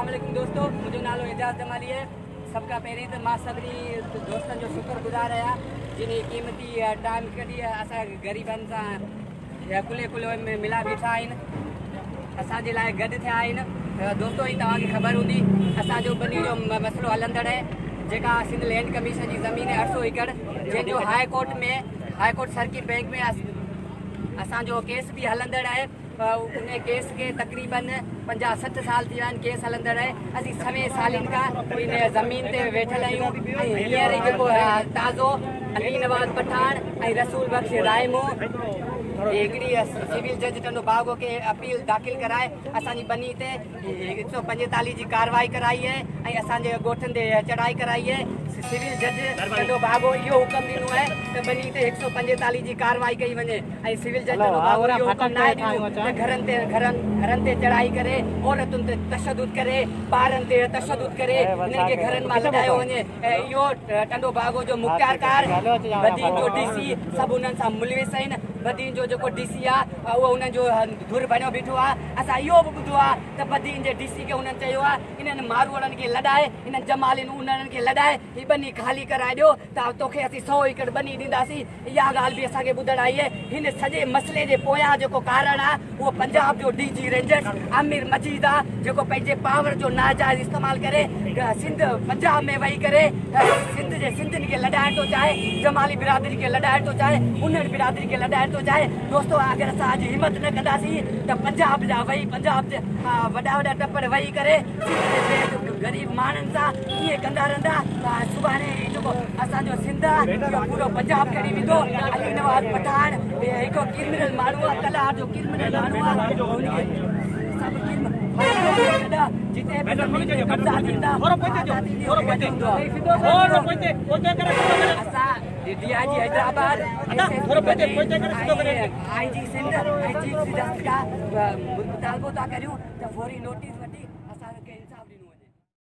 अस्सलामुअलैकुम दोस्तों, मुझो नालो एजाज़ जमाली है। सबका पहिरीं तो मां सभिनी दोस्तनि जो शुक्रगुज़ार आहियां जिन क़ीमती टाइम कढी असां ग़रीबनि सां कुले कुले में मिला बीठा आहिनि, असांजे लाइ गॾु थिया आहिनि। दोस्तो ही तव्हांखे ख़बर हूंदी असांजो बनी जो मसइलो हलंदड़ आहे, जेका सिंध लैंड कमीशन जी ज़मीन आहे 800 एकड़, जंहिंजो हाई कोर्ट सर्किट बैंक में असांजो केस भी हलंदड़ है। उन केस के तकरीबन 50-60 साल थी विया आहिनि केस हलंदड़ है। असीं 6 सालनि खां इन ज़मीन ते वेठल आहियूं। हींअर जेको ताज़ो अली नवाज़ पठान ऐं रसूल बख्श रायमो हिकिड़ी सिविल जज टंडो बागो के अपील दाख़िल कराए असांजी बनी ते 145 जी कार्रवाई कराई है ऐं असांजे ॻोठनि ते चढ़ाई कराई है। सिविल जज टंडो बागो इहो हुकम ॾिनो है त बनी ते 145 जी कार्रवाई कई वञे ऐं सिविल जज टंडो बागो इहो हुकम न ॾिनो त घरनि ते चढ़ाई करे, औरतुनि ते तशदुद करे, ॿारनि ते तशदुद करे हिननि खे घरनि मां लॻायो वञे। इहो टंडो बागो जो मुख्तियारकार बदीन जो डीसी सभु उन्हनि सां मुलविस आहिनि। बदीन जो जेको डीसी आहे उहो उन्हनि जो धुर बणियो बीठो आहे। असां इहो बि ॿुधो आहे त बदीन जे डीसी खे उन्हनि चयो आहे इन्हनि मारूड़नि खे लॾाए, इन्हनि जमालिन उन्हनि खे लॾाए ही बनी ख़ाली कराए ॾियो त तोखे असीं 100 एकड़ बनी ॾींदासीं। इहा ॻाल्हि बि असांखे ॿुधण आई आहे। हिन सॼे मसइले जे पोयां जेको कारण आहे उहो पंजाब जो DG रेंजर्स आमिर मजीद आहे, जेको पंहिंजे पावर जो नाजाइज़ इस्तेमालु करे सिंध पंजाब में वेही करे सिंधियुनि खे लॾाइण थो चाहे, जमाली बिरादरी खे लॾाइण थो चाहे, उन्हनि बिरादरी खे लॾाइण थो चाहे। दोस्तो अगरि असां अॼु हिमत न कंदासीं त पंजाब जा वॾा टपर वेही करे ग़रीब माण्हुनि सां कीअं कंदा रहंदा। सुभाणे जेको असांजो सिंध आहे पूरो पंजाब खणी वेंदो। अली नवाज़ पठान हिकिड़ो क्रिमिनल माण्हू आहे, तलाह जो क्रिमिनल माण्हू आहे। जिते कब्ज़ा थींदा असां DIG हैदराबाद IG सिंध ऐं चीफ जस्टिस खां मुतालबो था करियूं त फौरी नोटिस वठी